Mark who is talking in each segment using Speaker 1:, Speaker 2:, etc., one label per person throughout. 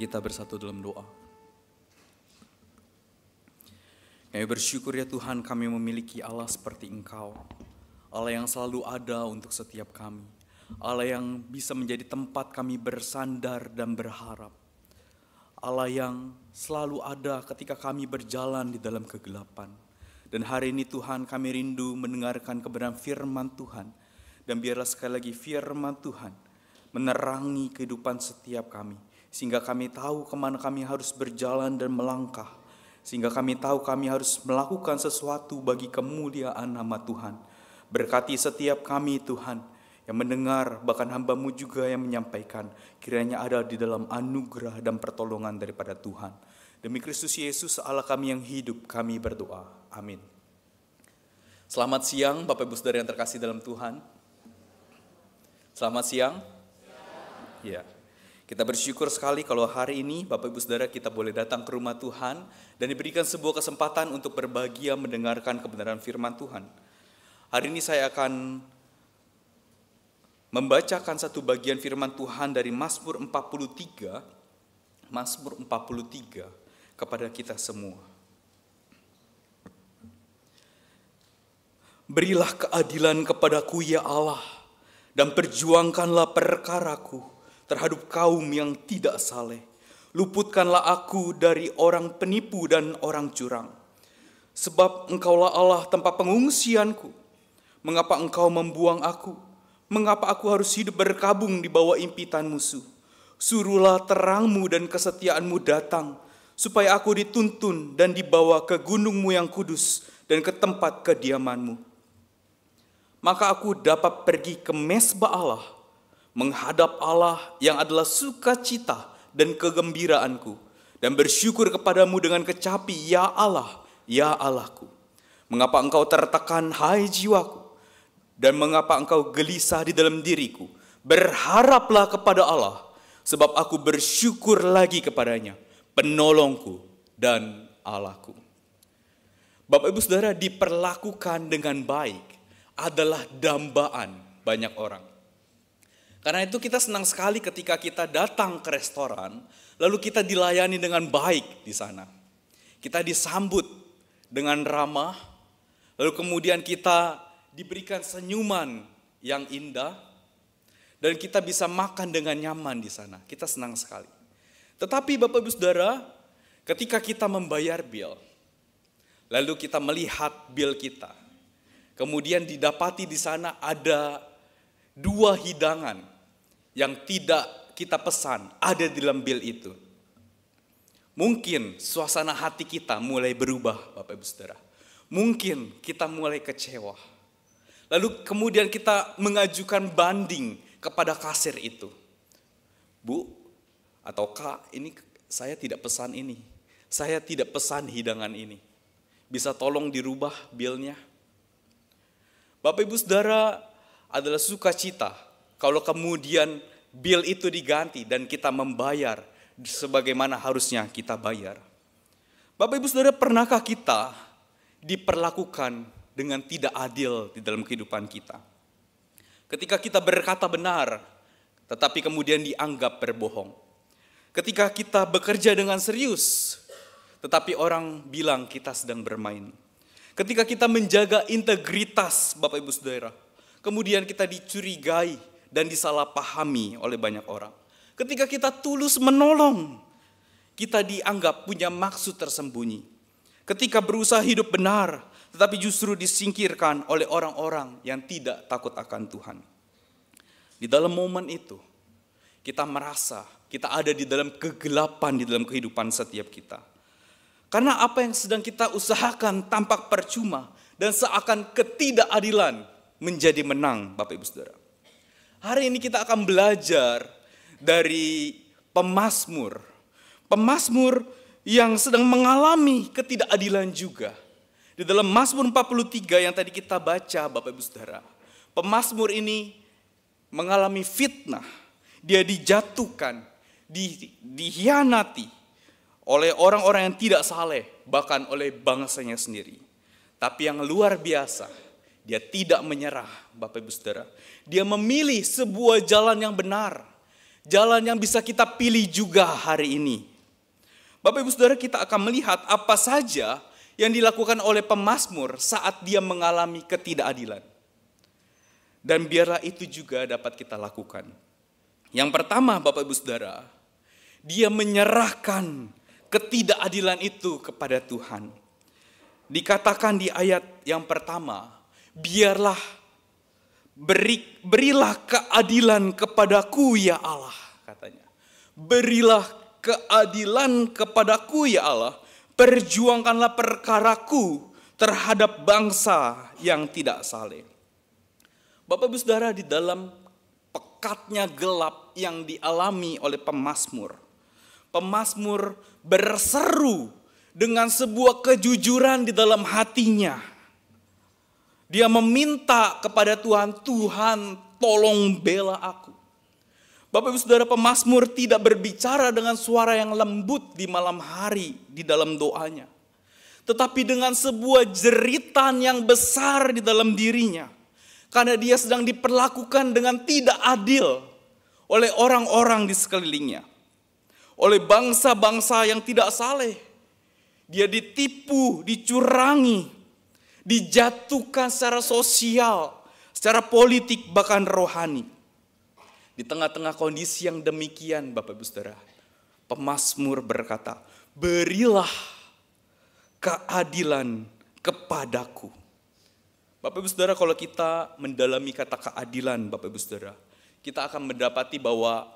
Speaker 1: kita bersatu dalam doa. Kami bersyukur ya Tuhan, kami memiliki Allah seperti Engkau. Allah yang selalu ada untuk setiap kami. Allah yang bisa menjadi tempat kami bersandar dan berharap. Allah yang selalu ada ketika kami berjalan di dalam kegelapan. Dan hari ini Tuhan, kami rindu mendengarkan kebenaran firman Tuhan. Dan biarlah sekali lagi firman Tuhan menerangi kehidupan setiap kami. Sehingga kami tahu kemana kami harus berjalan dan melangkah. Sehingga kami tahu kami harus melakukan sesuatu bagi kemuliaan nama Tuhan. Berkati setiap kami Tuhan yang mendengar, bahkan hamba-Mu juga yang menyampaikan. Kiranya ada di dalam anugerah dan pertolongan daripada Tuhan. Demi Kristus Yesus Allah kami yang hidup, kami berdoa. Amin. Selamat siang Bapak Ibu Saudara yang terkasih dalam Tuhan. Selamat siang. Ya. Kita bersyukur sekali kalau hari ini Bapak Ibu Saudara kita boleh datang ke rumah Tuhan dan diberikan sebuah kesempatan untuk berbahagia mendengarkan kebenaran firman Tuhan. Hari ini saya akan membacakan satu bagian firman Tuhan dari Mazmur 43 kepada kita semua. Berilah keadilan kepadaku ya Allah, dan perjuangkanlah perkaraku terhadap kaum yang tidak saleh. Luputkanlah aku dari orang penipu dan orang curang. Sebab Engkaulah Allah tempat pengungsianku. Mengapa Engkau membuang aku? Mengapa aku harus hidup berkabung di bawah impitan musuh? Suruhlah terang-Mu dan kesetiaan-Mu datang, supaya aku dituntun dan dibawa ke gunung-Mu yang kudus dan ke tempat kediaman-Mu. Maka aku dapat pergi ke mezbah Allah, menghadap Allah yang adalah sukacita dan kegembiraanku, dan bersyukur kepadamu dengan kecapi, ya Allah, ya Allahku. Mengapa engkau tertekan, hai jiwaku, dan mengapa engkau gelisah di dalam diriku? Berharaplah kepada Allah, sebab aku bersyukur lagi kepadanya, penolongku dan Allahku. Bapak Ibu Saudara, diperlakukan dengan baik adalah dambaan banyak orang. Karena itu kita senang sekali ketika kita datang ke restoran, lalu kita dilayani dengan baik di sana. Kita disambut dengan ramah, lalu kemudian kita diberikan senyuman yang indah, dan kita bisa makan dengan nyaman di sana. Kita senang sekali. Tetapi Bapak Ibu Saudara, ketika kita membayar bil, lalu kita melihat bil kita, kemudian didapati di sana ada 2 hidangan yang tidak kita pesan ada di dalam bil itu. Mungkin suasana hati kita mulai berubah Bapak Ibu Saudara. Mungkin kita mulai kecewa. Lalu kemudian kita mengajukan banding kepada kasir itu. Bu atau Kak, ini saya tidak pesan ini. Saya tidak pesan hidangan ini. Bisa tolong dirubah bilnya? Bapak Ibu Saudara, adalah sukacita kalau kemudian bil itu diganti dan kita membayar sebagaimana harusnya kita bayar. Bapak Ibu Saudara, pernahkah kita diperlakukan dengan tidak adil di dalam kehidupan kita? Ketika kita berkata benar, tetapi kemudian dianggap berbohong. Ketika kita bekerja dengan serius, tetapi orang bilang kita sedang bermain. Ketika kita menjaga integritas Bapak Ibu Saudara, kemudian kita dicurigai dan disalahpahami oleh banyak orang. Ketika kita tulus menolong, kita dianggap punya maksud tersembunyi. Ketika berusaha hidup benar, tetapi justru disingkirkan oleh orang-orang yang tidak takut akan Tuhan. Di dalam momen itu, kita merasa kita ada di dalam kegelapan di dalam kehidupan setiap kita. Karena apa yang sedang kita usahakan tampak percuma dan seakan ketidakadilan menjadi menang, Bapak Ibu Saudara. Hari ini kita akan belajar dari pemazmur. Pemazmur yang sedang mengalami ketidakadilan juga. Di dalam Mazmur 43 yang tadi kita baca, Bapak Ibu Saudara. Pemazmur ini mengalami fitnah. Dia dijatuhkan, dihianati oleh orang-orang yang tidak saleh, bahkan oleh bangsanya sendiri. Tapi yang luar biasa, dia tidak menyerah, Bapak Ibu Saudara. Dia memilih sebuah jalan yang benar. jalan yang bisa kita pilih juga hari ini. Bapak Ibu Saudara, kita akan melihat apa saja yang dilakukan oleh pemazmur saat dia mengalami ketidakadilan. Dan biarlah itu juga dapat kita lakukan. Yang pertama Bapak Ibu Saudara, dia menyerahkan ketidakadilan itu kepada Tuhan. Dikatakan di ayat yang pertama, berilah keadilan kepadaku ya Allah, katanya. Berilah keadilan kepadaku ya Allah, perjuangkanlah perkaraku terhadap bangsa yang tidak saleh. Bapak Ibu Saudara, di dalam pekatnya gelap yang dialami oleh pemazmur berseru dengan sebuah kejujuran di dalam hatinya. Dia meminta kepada Tuhan, Tuhan tolong bela aku. Bapak Ibu Saudara, pemazmur tidak berbicara dengan suara yang lembut di malam hari di dalam doanya. Tetapi dengan sebuah jeritan yang besar di dalam dirinya. Karena dia sedang diperlakukan dengan tidak adil oleh orang-orang di sekelilingnya. Oleh bangsa-bangsa yang tidak saleh. Dia ditipu, dicurangi, dijatuhkan secara sosial, secara politik, bahkan rohani. Di tengah-tengah kondisi yang demikian, Bapak Ibu Saudara, pemazmur berkata, berilah keadilan kepadaku. Bapak Ibu Saudara, kalau kita mendalami kata keadilan, Bapak Ibu Saudara, kita akan mendapati bahwa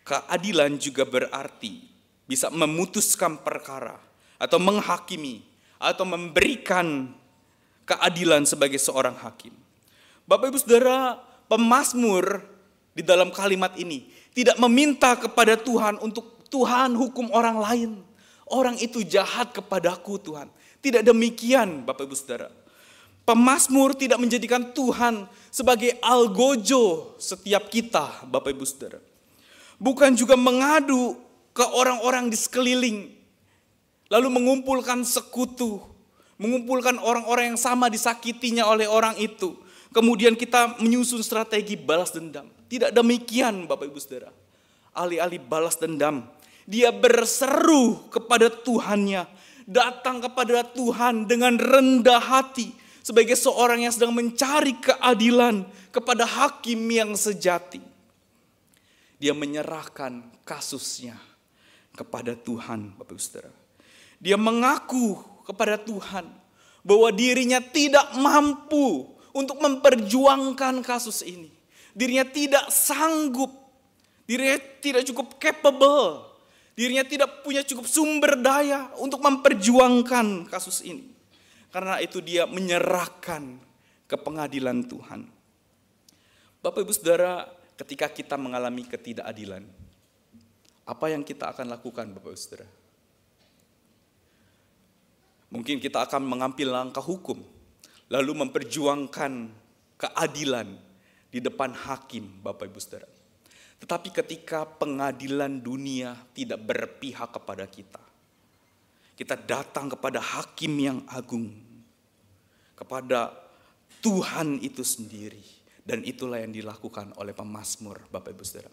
Speaker 1: keadilan juga berarti bisa memutuskan perkara, atau menghakimi, atau memberikan keadilan sebagai seorang hakim. Bapak Ibu Saudara, pemazmur di dalam kalimat ini tidak meminta kepada Tuhan untuk Tuhan hukum orang lain. Orang itu jahat kepadaku Tuhan. Tidak demikian Bapak Ibu Saudara. Pemazmur tidak menjadikan Tuhan sebagai algojo setiap kita Bapak Ibu Saudara. Bukan juga mengadu ke orang-orang di sekeliling. Lalu mengumpulkan sekutu. Mengumpulkan orang-orang yang sama disakitinya oleh orang itu. Kemudian kita menyusun strategi balas dendam. Tidak demikian Bapak Ibu Saudara. Alih-alih balas dendam, dia berseru kepada Tuhannya. Datang kepada Tuhan dengan rendah hati. Sebagai seorang yang sedang mencari keadilan kepada hakim yang sejati. Dia menyerahkan kasusnya kepada Tuhan Bapak Ibu Saudara. Dia mengaku kepada Tuhan bahwa dirinya tidak mampu untuk memperjuangkan kasus ini. Dirinya tidak sanggup, dirinya tidak cukup capable, dirinya tidak punya cukup sumber daya untuk memperjuangkan kasus ini. Karena itu dia menyerahkan ke pengadilan Tuhan. Bapak Ibu Saudara, ketika kita mengalami ketidakadilan, apa yang kita akan lakukan Bapak Ibu Saudara? Mungkin kita akan mengambil langkah hukum, lalu memperjuangkan keadilan di depan hakim Bapak Ibu Saudara. Tetapi ketika pengadilan dunia tidak berpihak kepada kita, kita datang kepada hakim yang agung, kepada Tuhan itu sendiri. Dan itulah yang dilakukan oleh pemazmur Bapak Ibu Saudara.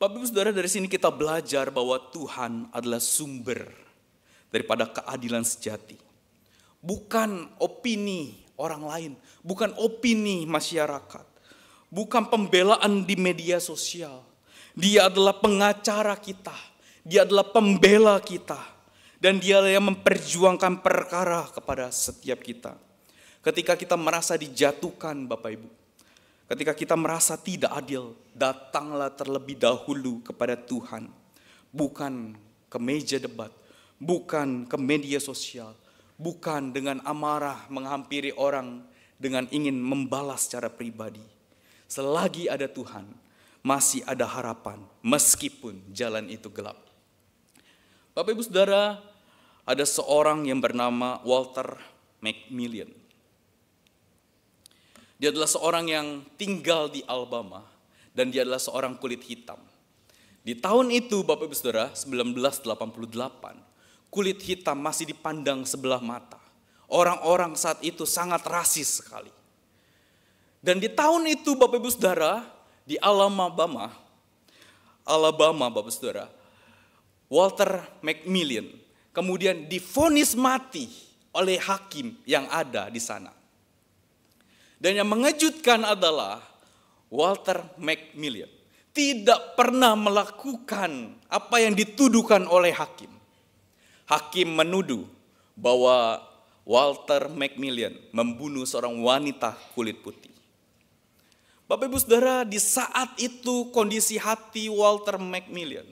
Speaker 1: Bapak Ibu Saudara, dari sini kita belajar bahwa Tuhan adalah sumber daripada keadilan sejati. Bukan opini orang lain, bukan opini masyarakat, bukan pembelaan di media sosial. Dia adalah pengacara kita, dia adalah pembela kita, dan dia yang memperjuangkan perkara kepada setiap kita. Ketika kita merasa dijatuhkan Bapak Ibu, ketika kita merasa tidak adil, datanglah terlebih dahulu kepada Tuhan. Bukan ke meja debat, bukan ke media sosial, bukan dengan amarah menghampiri orang dengan ingin membalas secara pribadi. Selagi ada Tuhan, masih ada harapan meskipun jalan itu gelap. Bapak Ibu Saudara, ada seorang yang bernama Walter Macmillan. Dia adalah seorang yang tinggal di Alabama dan dia adalah seorang kulit hitam. Di tahun itu Bapak Ibu Saudara, 1988, kulit hitam masih dipandang sebelah mata. Orang-orang saat itu sangat rasis sekali. Dan di tahun itu Bapak Ibu Saudara, di Alabama, Alabama, Bapak Saudara, Walter McMillian, kemudian divonis mati oleh hakim yang ada di sana. Dan yang mengejutkan adalah Walter McMillian tidak pernah melakukan apa yang dituduhkan oleh hakim. Hakim menuduh bahwa Walter McMillian membunuh seorang wanita kulit putih. Bapak Ibu Saudara, di saat itu kondisi hati Walter McMillian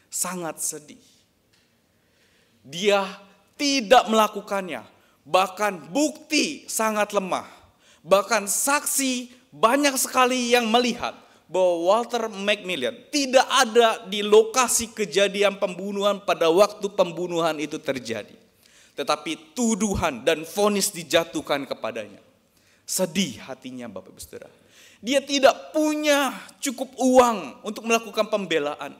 Speaker 1: sangat sedih. Dia tidak melakukannya, bahkan bukti sangat lemah. Bahkan saksi banyak sekali yang melihat bahwa Walter McMillian tidak ada di lokasi kejadian pembunuhan pada waktu pembunuhan itu terjadi. Tetapi tuduhan dan vonis dijatuhkan kepadanya. Sedih hatinya Bapak Ibu Saudara. Dia tidak punya cukup uang untuk melakukan pembelaan.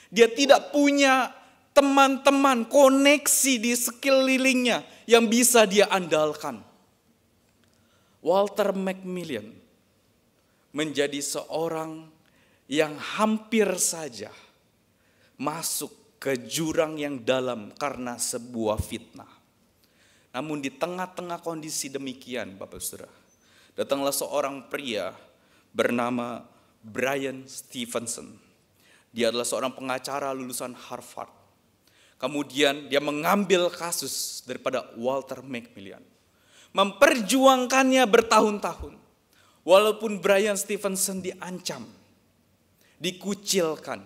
Speaker 1: Dia tidak punya teman-teman, koneksi di sekelilingnya yang bisa dia andalkan. Walter McMillian menjadi seorang yang hampir saja masuk ke jurang yang dalam karena sebuah fitnah. Namun di tengah-tengah kondisi demikian, Bapak Saudara, datanglah seorang pria bernama Bryan Stevenson. Dia adalah seorang pengacara lulusan Harvard. Kemudian dia mengambil kasus daripada Walter McMillian, memperjuangkannya bertahun-tahun. Walaupun Bryan Stevenson diancam, dikucilkan,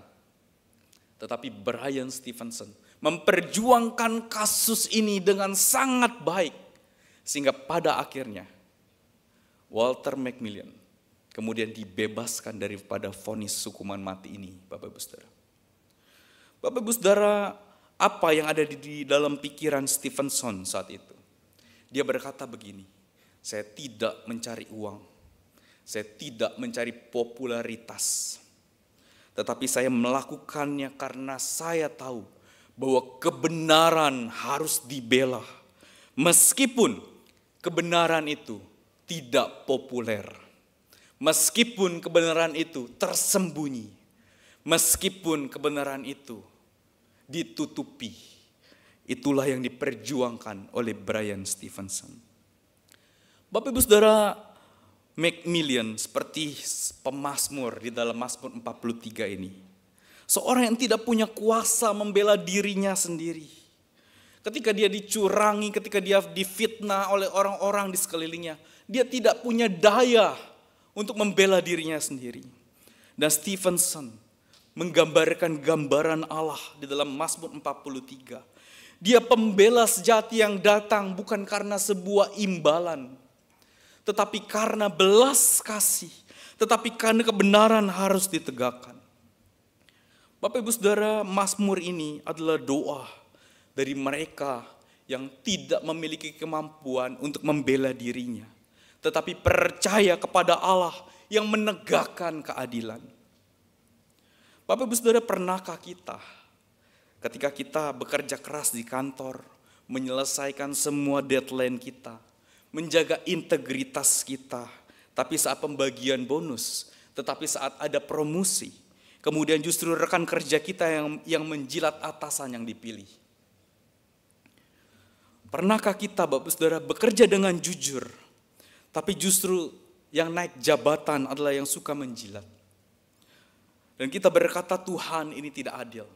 Speaker 1: tetapi Bryan Stevenson memperjuangkan kasus ini dengan sangat baik. Sehingga pada akhirnya Walter McMillian kemudian dibebaskan daripada vonis hukuman mati ini, Bapak Ibu Saudara. Bapak Ibu Saudara, apa yang ada di dalam pikiran Stevenson saat itu? Dia berkata begini, saya tidak mencari uang, saya tidak mencari popularitas, tetapi saya melakukannya karena saya tahu bahwa kebenaran harus dibela, meskipun kebenaran itu tidak populer, meskipun kebenaran itu tersembunyi, meskipun kebenaran itu ditutupi. Itulah yang diperjuangkan oleh Bryan Stevenson. Bapak Ibu Saudara, McMillian seperti pemazmur di dalam Mazmur 43 ini, seorang yang tidak punya kuasa membela dirinya sendiri. Ketika dia dicurangi, ketika dia difitnah oleh orang-orang di sekelilingnya, dia tidak punya daya untuk membela dirinya sendiri. Dan Stevenson menggambarkan gambaran Allah di dalam Mazmur 43. Dia pembela sejati yang datang bukan karena sebuah imbalan, tetapi karena belas kasih, tetapi karena kebenaran harus ditegakkan. Bapak Ibu Saudara, Mazmur ini adalah doa dari mereka yang tidak memiliki kemampuan untuk membela dirinya, tetapi percaya kepada Allah yang menegakkan keadilan. Bapak Ibu Saudara, pernahkah kita ketika kita bekerja keras di kantor, menyelesaikan semua deadline kita, menjaga integritas kita, tapi saat pembagian bonus, tetapi saat ada promosi, kemudian justru rekan kerja kita yang menjilat atasan yang dipilih. Pernahkah kita, Bapak Saudara, bekerja dengan jujur, tapi justru yang naik jabatan adalah yang suka menjilat. Dan kita berkata, Tuhan, ini tidak adil.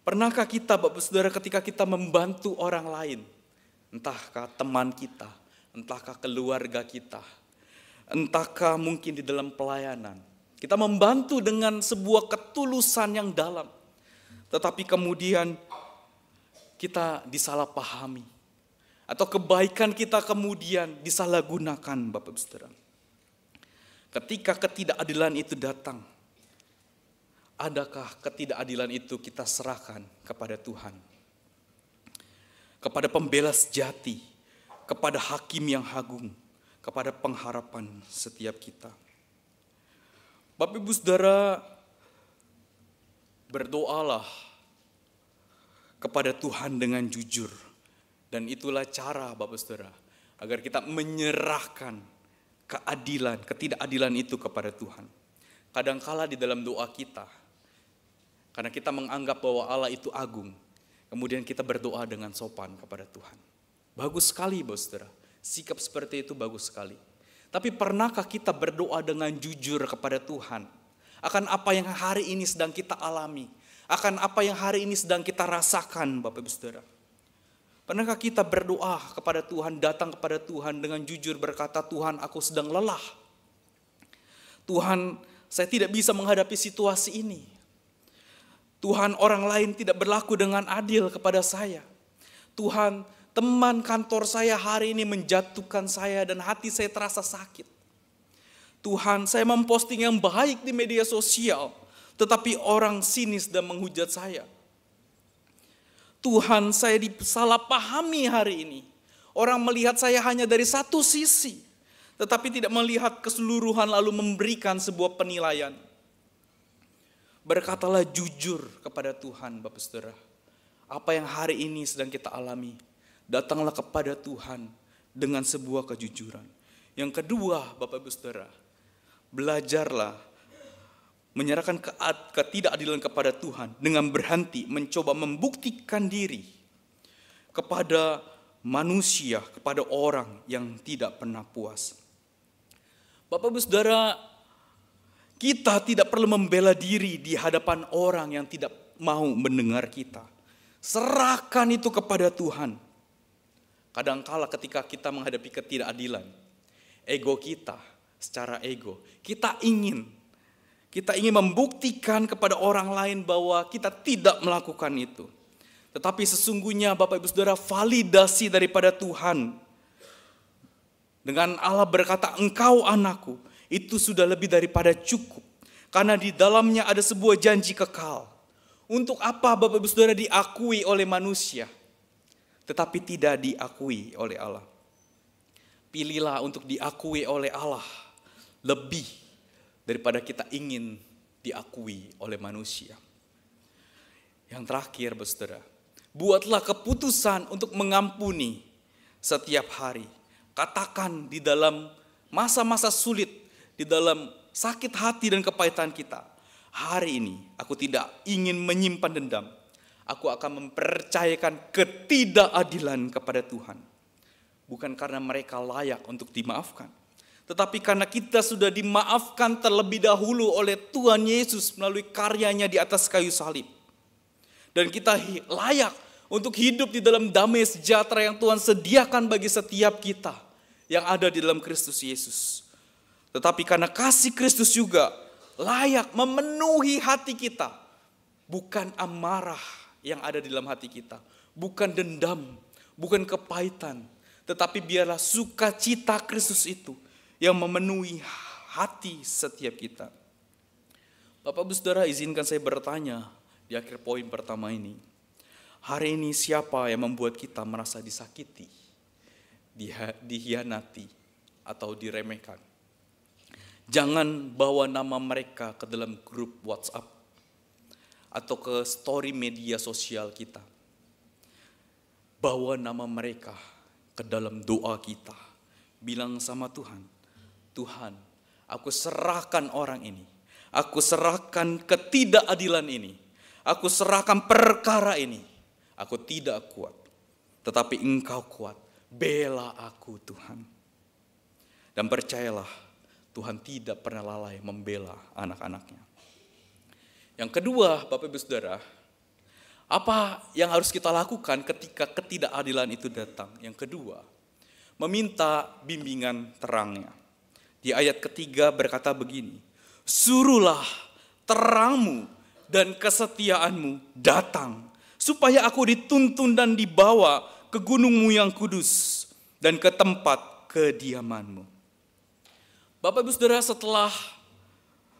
Speaker 1: Pernahkah kita, Bapak Saudara, ketika kita membantu orang lain, entahkah teman kita, entahkah keluarga kita, entahkah mungkin di dalam pelayanan, kita membantu dengan sebuah ketulusan yang dalam, tetapi kemudian kita disalahpahami, atau kebaikan kita kemudian disalahgunakan, Bapak Saudara. Ketika ketidakadilan itu datang, adakah ketidakadilan itu kita serahkan kepada Tuhan, kepada pembela sejati, kepada hakim yang agung, kepada pengharapan setiap kita? Bapak Ibu Saudara, berdoalah kepada Tuhan dengan jujur. Dan itulah cara, Bapak Saudara, agar kita menyerahkan keadilan, ketidakadilan itu kepada Tuhan. Kadangkala di dalam doa kita, Karena kita menganggap bahwa Allah itu agung. Kemudian kita berdoa dengan sopan kepada Tuhan. Bagus sekali, saudara. Sikap seperti itu bagus sekali. Tapi pernahkah kita berdoa dengan jujur kepada Tuhan? Akan apa yang hari ini sedang kita alami? Akan apa yang hari ini sedang kita rasakan, Bapak Ibu Saudara? Pernahkah kita berdoa kepada Tuhan, datang kepada Tuhan dengan jujur berkata, Tuhan, aku sedang lelah. Tuhan, saya tidak bisa menghadapi situasi ini. Tuhan, orang lain tidak berlaku dengan adil kepada saya. Tuhan, teman kantor saya hari ini menjatuhkan saya dan hati saya terasa sakit. Tuhan, saya memposting yang baik di media sosial, tetapi orang sinis dan menghujat saya. Tuhan, saya disalahpahami hari ini. Orang melihat saya hanya dari satu sisi, tetapi tidak melihat keseluruhan lalu memberikan sebuah penilaian. Berkatalah jujur kepada Tuhan, Bapak Saudara. Apa yang hari ini sedang kita alami, datanglah kepada Tuhan dengan sebuah kejujuran. Yang kedua, Bapak Ibu Saudara, belajarlah menyerahkan ketidakadilan kepada Tuhan dengan berhenti mencoba membuktikan diri kepada manusia, kepada orang yang tidak pernah puas. Bapak Ibu Saudara, kita tidak perlu membela diri di hadapan orang yang tidak mau mendengar kita. Serahkan itu kepada Tuhan. Kadangkala ketika kita menghadapi ketidakadilan, ego kita, secara ego, kita ingin membuktikan kepada orang lain bahwa kita tidak melakukan itu. Tetapi sesungguhnya Bapak Ibu Saudara, validasi daripada Tuhan. Dengan Allah berkata, engkau anakku, itu sudah lebih daripada cukup. Karena di dalamnya ada sebuah janji kekal. Untuk apa Bapak Ibu Saudara diakui oleh manusia, tetapi tidak diakui oleh Allah? Pilihlah untuk diakui oleh Allah lebih daripada kita ingin diakui oleh manusia. Yang terakhir, Bapak Saudara, buatlah keputusan untuk mengampuni setiap hari. Katakan di dalam masa-masa sulit, di dalam sakit hati dan kepahitan kita, hari ini aku tidak ingin menyimpan dendam. Aku akan mempercayakan ketidakadilan kepada Tuhan. Bukan karena mereka layak untuk dimaafkan, tetapi karena kita sudah dimaafkan terlebih dahulu oleh Tuhan Yesus melalui karyanya di atas kayu salib. Dan kita layak untuk hidup di dalam damai sejahtera yang Tuhan sediakan bagi setiap kita yang ada di dalam Kristus Yesus. Tetapi karena kasih Kristus juga layak memenuhi hati kita. Bukan amarah yang ada di dalam hati kita. Bukan dendam, bukan kepahitan. Tetapi biarlah sukacita Kristus itu yang memenuhi hati setiap kita. Bapak Ibu Saudara, izinkan saya bertanya di akhir poin pertama ini. Hari ini siapa yang membuat kita merasa disakiti, dihianati, atau diremehkan? Jangan bawa nama mereka ke dalam grup WhatsApp atau ke story media sosial kita. Bawa nama mereka ke dalam doa kita. Bilang sama Tuhan, Tuhan, aku serahkan orang ini. Aku serahkan ketidakadilan ini. Aku serahkan perkara ini. Aku tidak kuat, tetapi Engkau kuat. Bela aku, Tuhan. Dan percayalah, Tuhan tidak pernah lalai membela anak-anaknya. Yang kedua, Bapak Ibu Saudara, apa yang harus kita lakukan ketika ketidakadilan itu datang? Yang kedua, meminta bimbingan terangnya. Di ayat ketiga berkata begini, suruhlah terangmu dan kesetiaanmu datang, supaya aku dituntun dan dibawa ke gunungmu yang kudus dan ke tempat kediamanmu. Bapak Ibu Saudara, setelah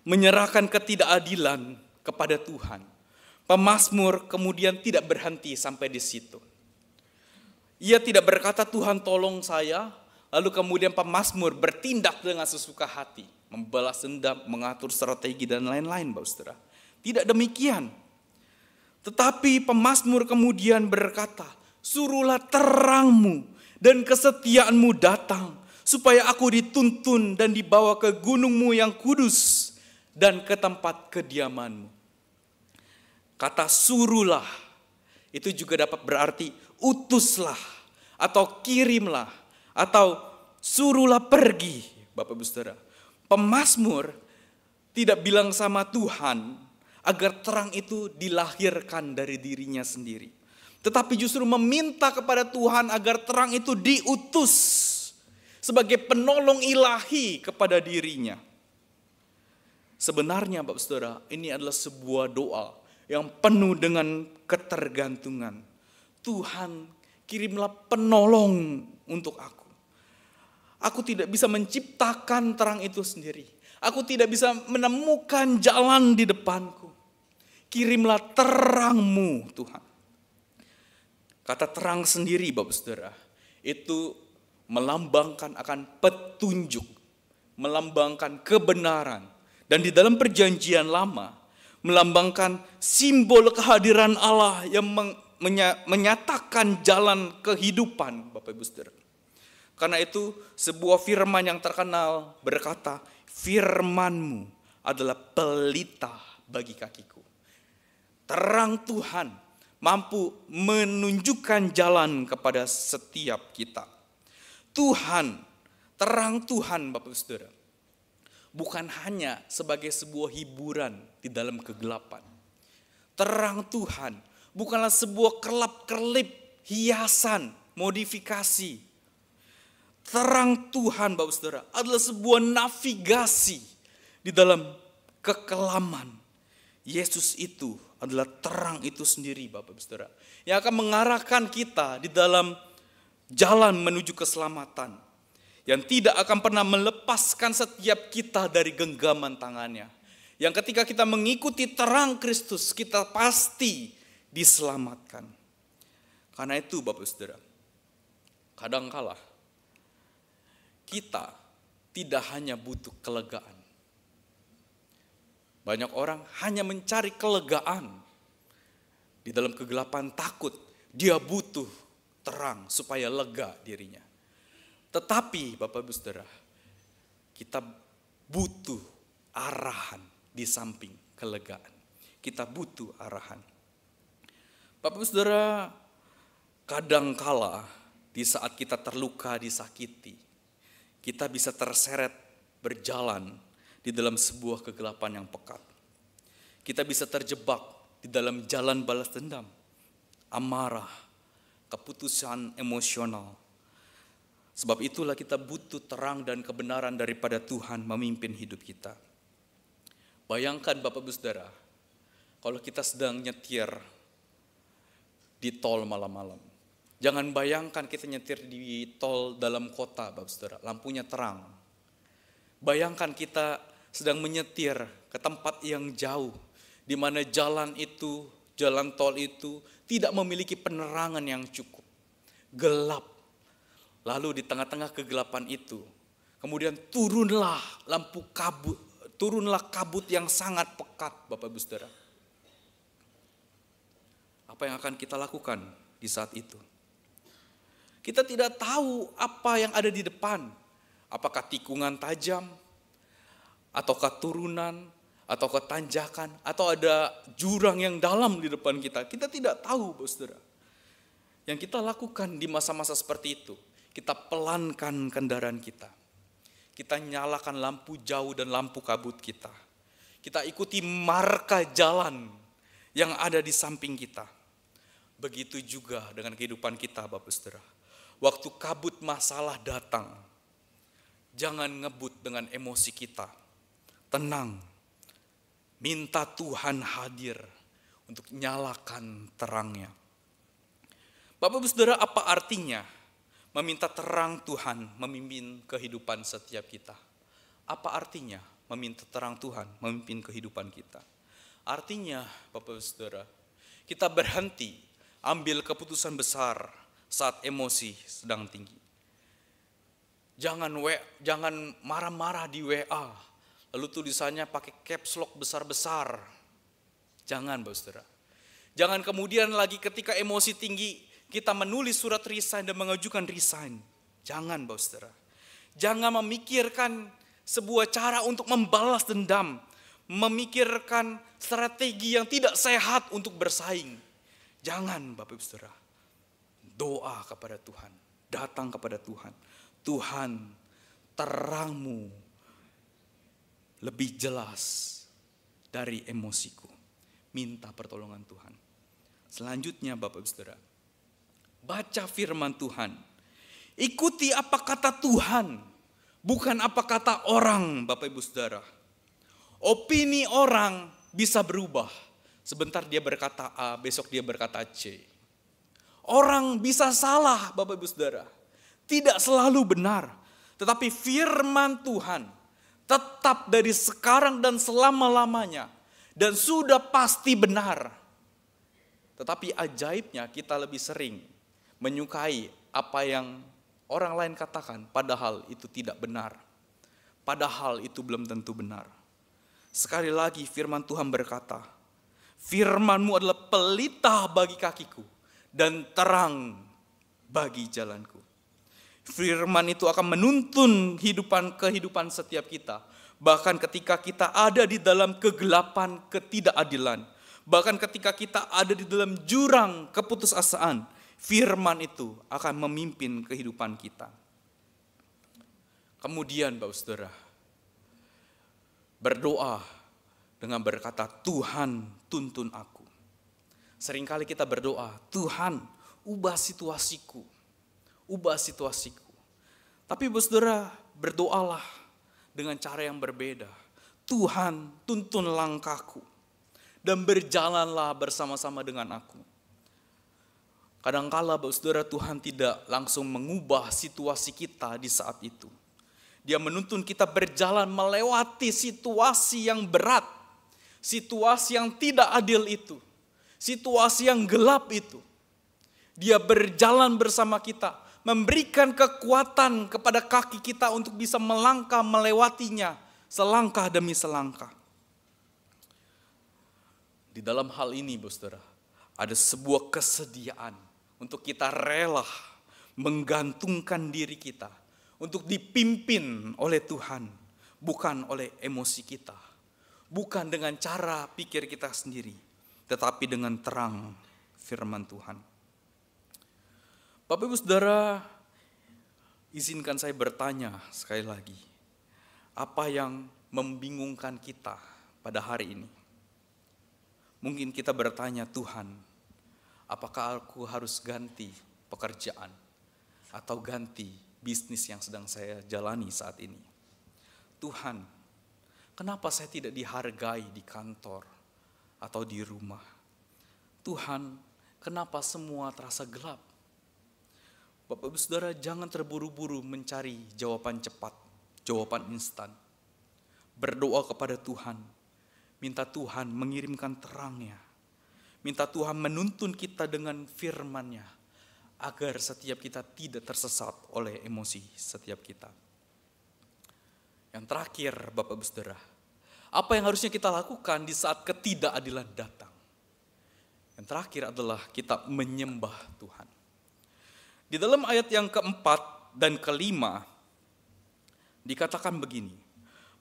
Speaker 1: menyerahkan ketidakadilan kepada Tuhan, pemazmur kemudian tidak berhenti sampai di situ. Ia tidak berkata, Tuhan tolong saya, lalu kemudian pemazmur bertindak dengan sesuka hati, membalas dendam, mengatur strategi dan lain-lain, Bapak Saudara. Tidak demikian. Tetapi pemazmur kemudian berkata, suruhlah terangmu dan kesetiaanmu datang, supaya aku dituntun dan dibawa ke gunungmu yang kudus dan ke tempat kediamanmu. Kata suruhlah itu juga dapat berarti utuslah atau kirimlah atau suruhlah pergi, Bapak Ibu Saudara. Pemazmur tidak bilang sama Tuhan agar terang itu dilahirkan dari dirinya sendiri, tetapi justru meminta kepada Tuhan agar terang itu diutus sebagai penolong ilahi kepada dirinya. Sebenarnya Bapak Saudara, ini adalah sebuah doa yang penuh dengan ketergantungan. Tuhan, kirimlah penolong untuk aku. Aku tidak bisa menciptakan terang itu sendiri. Aku tidak bisa menemukan jalan di depanku. Kirimlah terang-Mu, Tuhan. Kata terang sendiri, Bapak Saudara, itu melambangkan akan petunjuk, melambangkan kebenaran. Dan di dalam perjanjian lama, melambangkan simbol kehadiran Allah yang menyatakan jalan kehidupan, Bapak Ibu Saudara. Karena itu sebuah firman yang terkenal berkata, firman-Mu adalah pelita bagi kakiku. Terang Tuhan mampu menunjukkan jalan kepada setiap kita. Tuhan, terang Tuhan Bapak Ibu Saudara, bukan hanya sebagai sebuah hiburan di dalam kegelapan. Terang Tuhan bukanlah sebuah kelap-kelip, hiasan, modifikasi. Terang Tuhan Bapak Saudara adalah sebuah navigasi di dalam kekelaman. Yesus itu adalah terang itu sendiri Bapak Saudara, yang akan mengarahkan kita di dalam jalan menuju keselamatan, yang tidak akan pernah melepaskan setiap kita dari genggaman tangannya. Yang ketika kita mengikuti terang Kristus, kita pasti diselamatkan. Karena itu Bapak Saudara, kadangkala kita tidak hanya butuh kelegaan. Banyak orang hanya mencari kelegaan di dalam kegelapan, takut dia butuh terang supaya lega dirinya. Tetapi Bapak Ibu Saudara, kita butuh arahan di samping kelegaan. Kita butuh arahan. Bapak Ibu Saudara, kadangkala di saat kita terluka, disakiti, kita bisa terseret berjalan di dalam sebuah kegelapan yang pekat. Kita bisa terjebak di dalam jalan balas dendam, amarah, keputusan emosional. Sebab itulah kita butuh terang dan kebenaran daripada Tuhan memimpin hidup kita. Bayangkan Bapak Ibu Saudara, kalau kita sedang nyetir di tol malam-malam. Jangan bayangkan kita nyetir di tol dalam kota Bapak Saudara, lampunya terang. Bayangkan kita sedang menyetir ke tempat yang jauh, di mana jalan itu, jalan tol itu tidak memiliki penerangan yang cukup, gelap. Lalu di tengah-tengah kegelapan itu, kemudian turunlah kabut yang sangat pekat, Bapak Ibu Saudara. Apa yang akan kita lakukan di saat itu? Kita tidak tahu apa yang ada di depan. Apakah tikungan tajam, ataukah turunan, ataukah tanjakan, atau ada jurang yang dalam di depan kita. Kita tidak tahu, Saudara. Yang kita lakukan di masa-masa seperti itu, kita pelankan kendaraan kita. Kita nyalakan lampu jauh dan lampu kabut kita. Kita ikuti marka jalan yang ada di samping kita. Begitu juga dengan kehidupan kita, Bapak Saudara. Waktu kabut masalah datang, jangan ngebut dengan emosi kita. Tenang, minta Tuhan hadir untuk nyalakan terangnya. Bapak Ibu Saudara, apa artinya meminta terang Tuhan memimpin kehidupan setiap kita? Apa artinya meminta terang Tuhan memimpin kehidupan kita? Artinya Bapak Ibu Saudara, kita berhenti ambil keputusan besar saat emosi sedang tinggi. Jangan marah-marah di WA, lalu tulisannya pakai caps lock besar-besar. Jangan Bapak Saudara. Jangan kemudian lagi ketika emosi tinggi, kita menulis surat resign dan mengajukan resign. Jangan Bapak Saudara. Jangan memikirkan sebuah cara untuk membalas dendam. memikirkan strategi yang tidak sehat untuk bersaing. Jangan Bapak Ibu Saudara. Doa kepada Tuhan, datang kepada Tuhan. Tuhan, terangmu lebih jelas dari emosiku. Minta pertolongan Tuhan. Selanjutnya Bapak Ibu Saudara, baca firman Tuhan. Ikuti apa kata Tuhan, bukan apa kata orang Bapak Ibu Saudara. Opini orang bisa berubah. Sebentar dia berkata A, besok dia berkata C. Orang bisa salah Bapak Ibu Saudara. Tidak selalu benar. Tetapi firman Tuhan tetap dari sekarang dan selama-lamanya. Dan sudah pasti benar. Tetapi ajaibnya kita lebih sering menyukai apa yang orang lain katakan. Padahal itu tidak benar. Padahal itu belum tentu benar. Sekali lagi firman Tuhan berkata, firman-Mu adalah pelita bagi kakiku dan terang bagi jalanku. Firman itu akan menuntun kehidupan setiap kita. Bahkan ketika kita ada di dalam kegelapan ketidakadilan. Bahkan ketika kita ada di dalam jurang keputusasaan. Firman itu akan memimpin kehidupan kita. Kemudian Bapak Saudara, berdoa dengan berkata, Tuhan tuntun aku. Seringkali kita berdoa, Tuhan ubah situasiku. Ubah situasiku. Tapi Bapak Saudara, berdoalah dengan cara yang berbeda. Tuhan tuntun langkahku. Dan berjalanlah bersama-sama dengan aku. Kadangkala Bapak Saudara, Tuhan tidak langsung mengubah situasi kita di saat itu. Dia menuntun kita berjalan melewati situasi yang berat. Situasi yang tidak adil itu. Situasi yang gelap itu. Dia berjalan bersama kita. Memberikan kekuatan kepada kaki kita untuk bisa melangkah melewatinya. Selangkah demi selangkah. Di dalam hal ini Bapak Saudara, ada sebuah kesediaan untuk kita rela menggantungkan diri kita untuk dipimpin oleh Tuhan, bukan oleh emosi kita, bukan dengan cara pikir kita sendiri, tetapi dengan terang firman Tuhan. Bapak Ibu Saudara, izinkan saya bertanya sekali lagi, apa yang membingungkan kita pada hari ini? Mungkin kita bertanya, Tuhan, apakah aku harus ganti pekerjaan atau ganti bisnis yang sedang saya jalani saat ini? Tuhan, kenapa saya tidak dihargai di kantor atau di rumah? Tuhan, kenapa semua terasa gelap? Bapak Ibu Saudara, jangan terburu-buru mencari jawaban cepat, jawaban instan. Berdoa kepada Tuhan, minta Tuhan mengirimkan terangnya. Minta Tuhan menuntun kita dengan firman-Nya, agar setiap kita tidak tersesat oleh emosi setiap kita. Yang terakhir Bapak Ibu Saudara, apa yang harusnya kita lakukan di saat ketidakadilan datang? Yang terakhir adalah kita menyembah Tuhan. Di dalam ayat yang keempat dan kelima, dikatakan begini,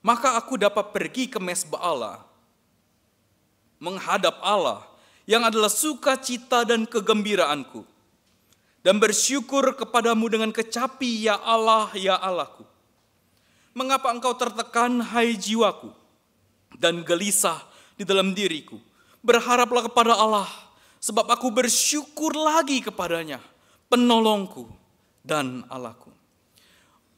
Speaker 1: maka aku dapat pergi ke mezbah Allah, menghadap Allah, yang adalah sukacita dan kegembiraanku, dan bersyukur kepadamu dengan kecapi, ya Allah, ya Allahku. Mengapa engkau tertekan, hai jiwaku, dan gelisah di dalam diriku? Berharaplah kepada Allah, sebab aku bersyukur lagi kepadanya, penolongku dan Allahku.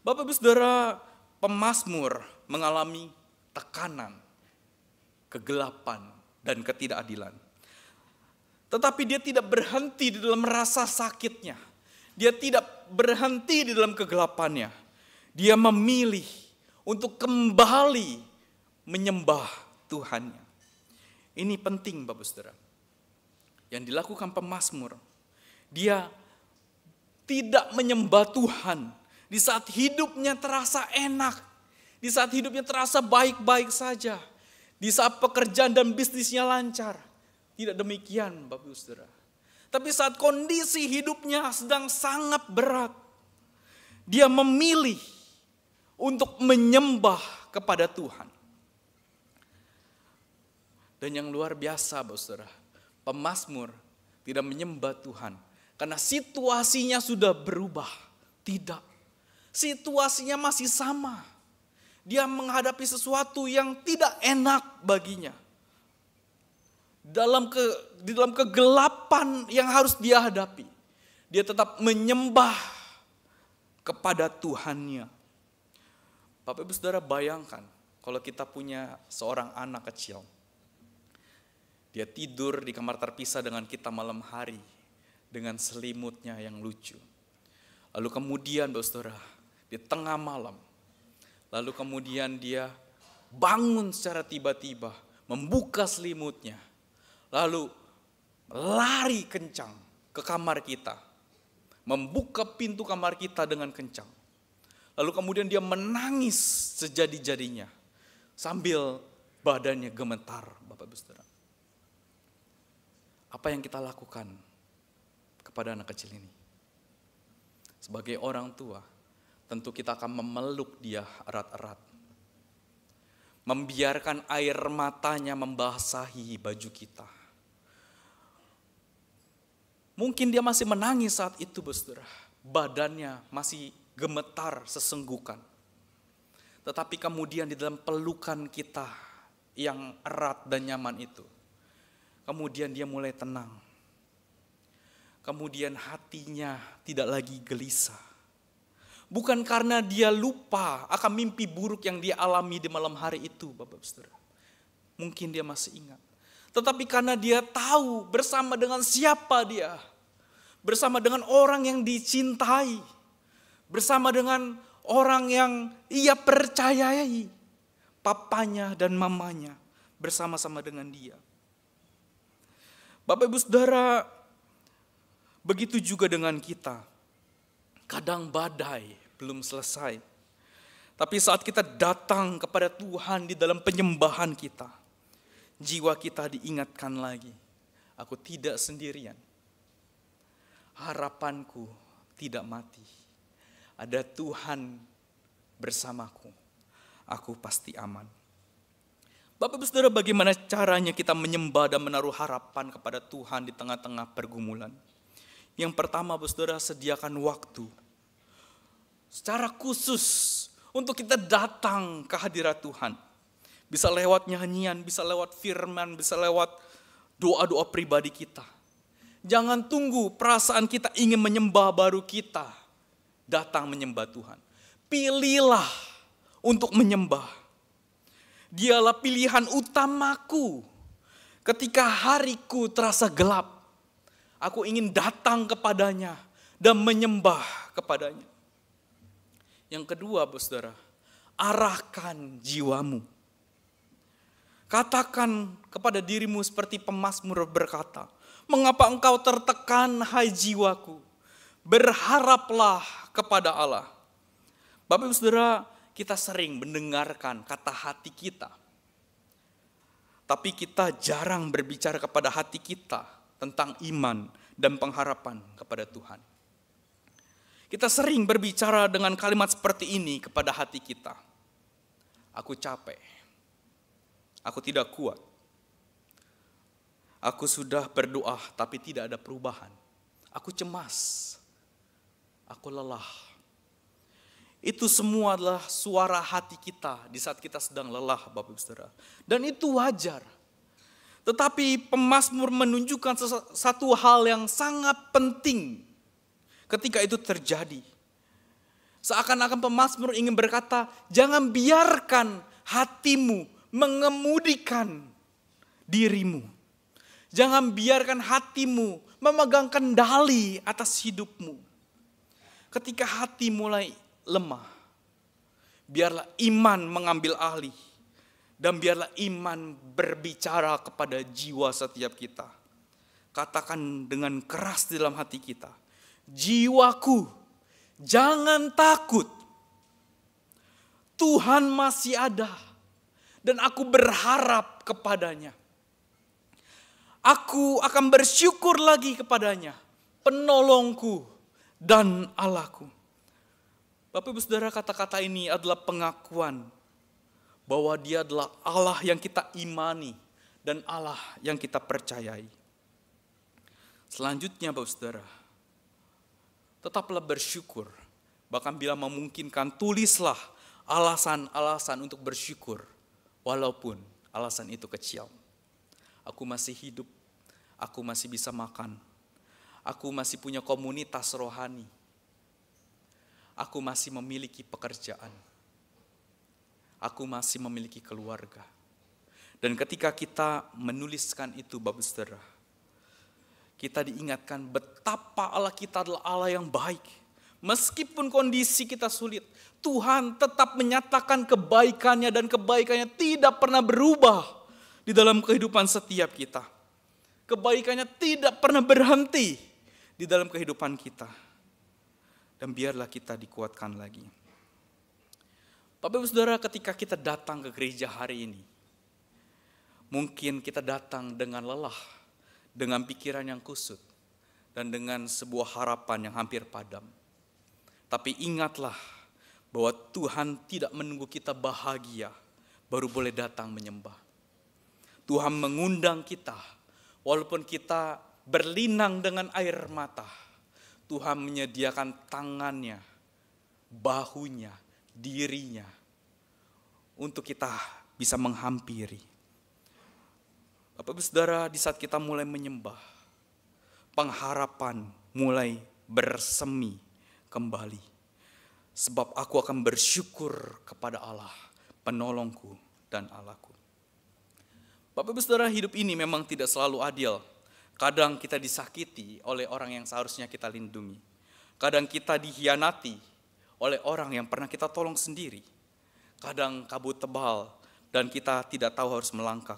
Speaker 1: Bapak Ibu Saudara, pemazmur mengalami tekanan, kegelapan, dan ketidakadilan. Tetapi dia tidak berhenti di dalam rasa sakitnya. Dia tidak berhenti di dalam kegelapannya. Dia memilih untuk kembali menyembah Tuhannya. Ini penting Bapak Saudara. Yang dilakukan pemazmur, dia tidak menyembah Tuhan di saat hidupnya terasa enak, di saat hidupnya terasa baik-baik saja, di saat pekerjaan dan bisnisnya lancar. Tidak demikian Bapak Ibu Saudara. Tapi saat kondisi hidupnya sedang sangat berat, dia memilih untuk menyembah kepada Tuhan. Dan yang luar biasa, saudara, pemazmur tidak menyembah Tuhan karena situasinya sudah berubah. Tidak, situasinya masih sama. Dia menghadapi sesuatu yang tidak enak baginya. Di dalam kegelapan yang harus dia hadapi, dia tetap menyembah kepada Tuhannya. Bapak Ibu Saudara, bayangkan kalau kita punya seorang anak kecil. Dia tidur di kamar terpisah dengan kita malam hari dengan selimutnya yang lucu. Lalu kemudian Bapak Saudara, di tengah malam, lalu kemudian dia bangun secara tiba-tiba, membuka selimutnya, lalu lari kencang ke kamar kita, membuka pintu kamar kita dengan kencang. Lalu kemudian dia menangis sejadi-jadinya sambil badannya gemetar, Bapak Ibu Saudara. Apa yang kita lakukan kepada anak kecil ini? Sebagai orang tua, tentu kita akan memeluk dia erat-erat. Membiarkan air matanya membasahi baju kita. Mungkin dia masih menangis saat itu, saudara. Badannya masih gemetar sesenggukan. Tetapi kemudian di dalam pelukan kita yang erat dan nyaman itu, kemudian dia mulai tenang. Kemudian hatinya tidak lagi gelisah. Bukan karena dia lupa akan mimpi buruk yang dia alami di malam hari itu, Bapak Saudara. Mungkin dia masih ingat. Tetapi karena dia tahu bersama dengan siapa dia. Bersama dengan orang yang dicintai. Bersama dengan orang yang ia percayai. Papanya dan mamanya bersama-sama dengan dia. Bapak Ibu Saudara, begitu juga dengan kita. Kadang badai belum selesai. Tapi saat kita datang kepada Tuhan di dalam penyembahan kita, jiwa kita diingatkan lagi. Aku tidak sendirian. Harapanku tidak mati. Ada Tuhan bersamaku. Aku pasti aman. Bapak Ibu Saudara, bagaimana caranya kita menyembah dan menaruh harapan kepada Tuhan di tengah-tengah pergumulan? Yang pertama, Bapak Saudara, sediakan waktu secara khusus untuk kita datang ke hadirat Tuhan. Bisa lewat nyanyian, bisa lewat firman, bisa lewat doa-doa pribadi kita. Jangan tunggu perasaan kita ingin menyembah baru kita datang menyembah Tuhan. Pilihlah untuk menyembah. Dialah pilihan utamaku ketika hariku terasa gelap. Aku ingin datang kepadanya dan menyembah kepadanya. Yang kedua, saudara, arahkan jiwamu. Katakan kepada dirimu seperti pemazmur berkata, mengapa engkau tertekan, hai jiwaku? Berharaplah kepada Allah. Bapak Ibu Saudara, kita sering mendengarkan kata hati kita. Tapi kita jarang berbicara kepada hati kita tentang iman dan pengharapan kepada Tuhan. Kita sering berbicara dengan kalimat seperti ini kepada hati kita. Aku capek. Aku tidak kuat. Aku sudah berdoa tapi tidak ada perubahan. Aku cemas. Aku lelah. Itu semua adalah suara hati kita di saat kita sedang lelah, Bapak Ibu Saudara. Dan itu wajar. Tetapi pemazmur menunjukkan satu hal yang sangat penting ketika itu terjadi. Seakan-akan pemazmur ingin berkata, jangan biarkan hatimu mengemudikan dirimu. Jangan biarkan hatimu memegang kendali atas hidupmu. Ketika hati mulai lemah, biarlah iman mengambil alih. Dan biarlah iman berbicara kepada jiwa setiap kita. Katakan dengan keras di dalam hati kita. Jiwaku, jangan takut. Tuhan masih ada. Dan aku berharap kepadanya. Aku akan bersyukur lagi kepadanya. Penolongku dan Allahku. Bapak Ibu Saudara, kata-kata ini adalah pengakuan bahwa dia adalah Allah yang kita imani dan Allah yang kita percayai. Selanjutnya Bapak Saudara, tetaplah bersyukur. Bahkan bila memungkinkan, tulislah alasan-alasan untuk bersyukur, walaupun alasan itu kecil. Aku masih hidup, aku masih bisa makan, aku masih punya komunitas rohani, aku masih memiliki pekerjaan, aku masih memiliki keluarga. Dan ketika kita menuliskan itu Bapak Saudara, kita diingatkan betapa Allah kita adalah Allah yang baik. Meskipun kondisi kita sulit, Tuhan tetap menyatakan kebaikannya dan kebaikannya tidak pernah berubah di dalam kehidupan setiap kita. Kebaikannya tidak pernah berhenti di dalam kehidupan kita. Dan biarlah kita dikuatkan lagi. Bapak Ibu Saudara, ketika kita datang ke gereja hari ini, mungkin kita datang dengan lelah, dengan pikiran yang kusut, dan dengan sebuah harapan yang hampir padam. Tapi ingatlah bahwa Tuhan tidak menunggu kita bahagia baru boleh datang menyembah. Tuhan mengundang kita walaupun kita berlinang dengan air mata. Tuhan menyediakan tangannya, bahunya, dirinya untuk kita bisa menghampiri. Bapak Ibu Saudara, di saat kita mulai menyembah, pengharapan mulai bersemi kembali. Sebab aku akan bersyukur kepada Allah, penolongku dan Allahku. Bapak Ibu Saudara, hidup ini memang tidak selalu adil. Kadang kita disakiti oleh orang yang seharusnya kita lindungi. Kadang kita dikhianati oleh orang yang pernah kita tolong sendiri. Kadang kabut tebal dan kita tidak tahu harus melangkah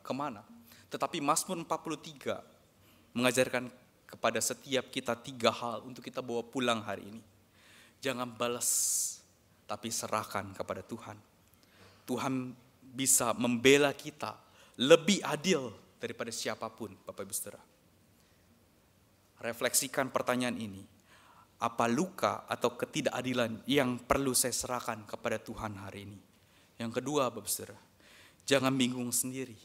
Speaker 1: kemana. Tetapi Mazmur 43 mengajarkan kepada setiap kita 3 hal untuk kita bawa pulang hari ini. Jangan balas, tapi serahkan kepada Tuhan. Tuhan bisa membela kita lebih adil daripada siapapun, Bapak Ibu Saudara. Refleksikan pertanyaan ini. Apa luka atau ketidakadilan yang perlu saya serahkan kepada Tuhan hari ini? Yang kedua, Bapak Saudara, jangan bingung sendiri.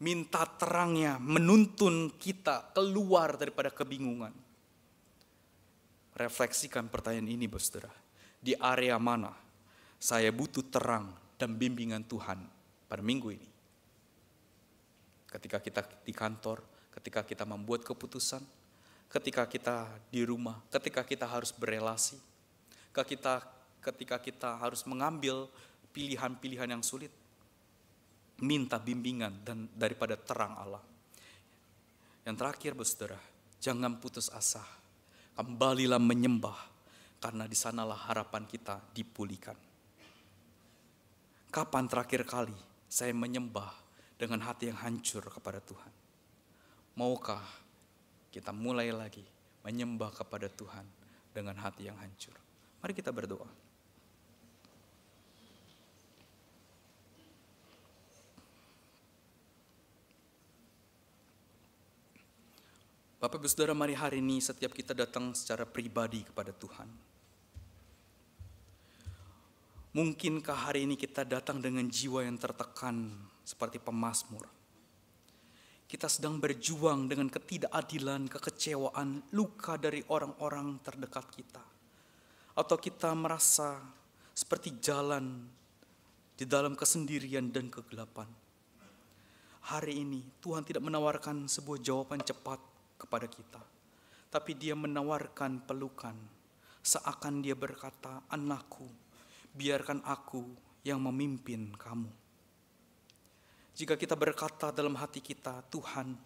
Speaker 1: Minta terangnya menuntun kita keluar daripada kebingungan. Refleksikan pertanyaan ini, Bapak Saudara. Di area mana saya butuh terang dan bimbingan Tuhan pada minggu ini? Ketika kita di kantor, ketika kita membuat keputusan, ketika kita di rumah, ketika kita harus berelasi, ketika kita harus mengambil pilihan-pilihan yang sulit, minta bimbingan dan daripada terang Allah. Yang terakhir, Saudara, jangan putus asa. Kembalilah menyembah, karena di sanalah harapan kita dipulihkan. Kapan terakhir kali saya menyembah dengan hati yang hancur kepada Tuhan? Maukah kita mulai lagi menyembah kepada Tuhan dengan hati yang hancur? Mari kita berdoa. Bapak Ibu Saudara, mari hari ini setiap kita datang secara pribadi kepada Tuhan. Mungkinkah hari ini kita datang dengan jiwa yang tertekan seperti pemazmur? Kita sedang berjuang dengan ketidakadilan, kekecewaan, luka dari orang-orang terdekat kita. Atau kita merasa seperti jalan di dalam kesendirian dan kegelapan. Hari ini Tuhan tidak menawarkan sebuah jawaban cepat kepada kita, tapi Dia menawarkan pelukan, seakan Dia berkata, "Anakku, biarkan aku yang memimpin kamu." Jika kita berkata dalam hati kita, "Tuhan,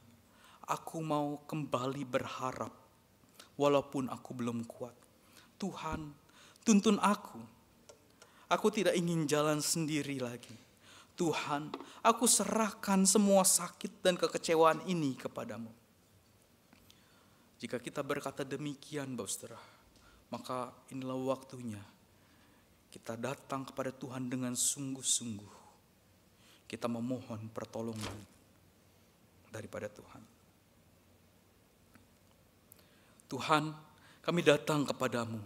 Speaker 1: aku mau kembali berharap, walaupun aku belum kuat. Tuhan, tuntun aku. Aku tidak ingin jalan sendiri lagi. Tuhan, aku serahkan semua sakit dan kekecewaan ini kepadamu." Jika kita berkata demikian, Bapak Saudara, maka inilah waktunya kita datang kepada Tuhan dengan sungguh-sungguh. Kita memohon pertolongan daripada Tuhan. Tuhan, kami datang kepadamu.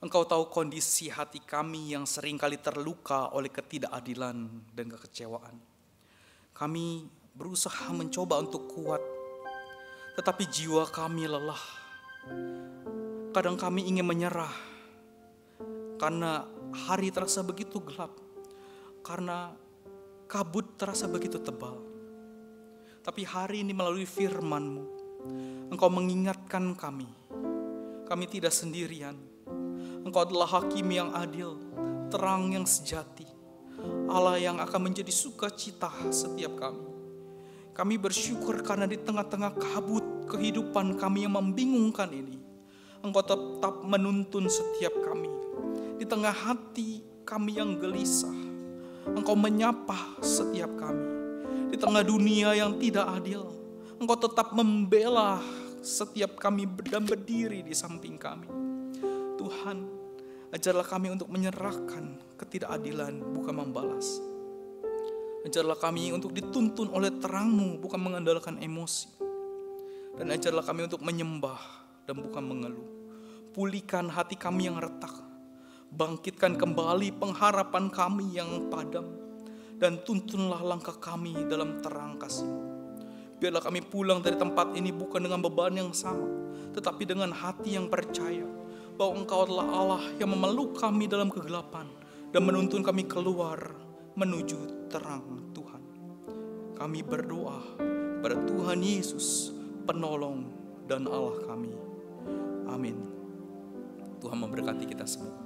Speaker 1: Engkau tahu kondisi hati kami yang seringkali terluka oleh ketidakadilan dan kekecewaan. Kami berusaha mencoba untuk kuat, tetapi jiwa kami lelah. Kadang kami ingin menyerah, karena hari terasa begitu gelap, karena kabut terasa begitu tebal. Tapi hari ini melalui firman-Mu, Engkau mengingatkan kami tidak sendirian. Engkau adalah Hakim yang adil, terang yang sejati, Allah yang akan menjadi sukacita setiap kami. Kami bersyukur karena di tengah-tengah kabut kehidupan kami yang membingungkan ini, Engkau tetap menuntun setiap kami. Di tengah hati kami yang gelisah, Engkau menyapa setiap kami. Di tengah dunia yang tidak adil, Engkau tetap membela setiap kami dan berdiri di samping kami. Tuhan, ajarlah kami untuk menyerahkan ketidakadilan, bukan membalas. Ajarlah kami untuk dituntun oleh terang-Mu, bukan mengandalkan emosi. Dan ajarlah kami untuk menyembah dan bukan mengeluh. Pulihkan hati kami yang retak. Bangkitkan kembali pengharapan kami yang padam. Dan tuntunlah langkah kami dalam terang kasih-Mu. Biarlah kami pulang dari tempat ini bukan dengan beban yang sama, tetapi dengan hati yang percaya bahwa Engkau adalah Allah yang memeluk kami dalam kegelapan dan menuntun kami keluar menuju terang Tuhan. Kami berdoa pada Tuhan Yesus, penolong dan Allah kami. Amin. Tuhan memberkati kita semua.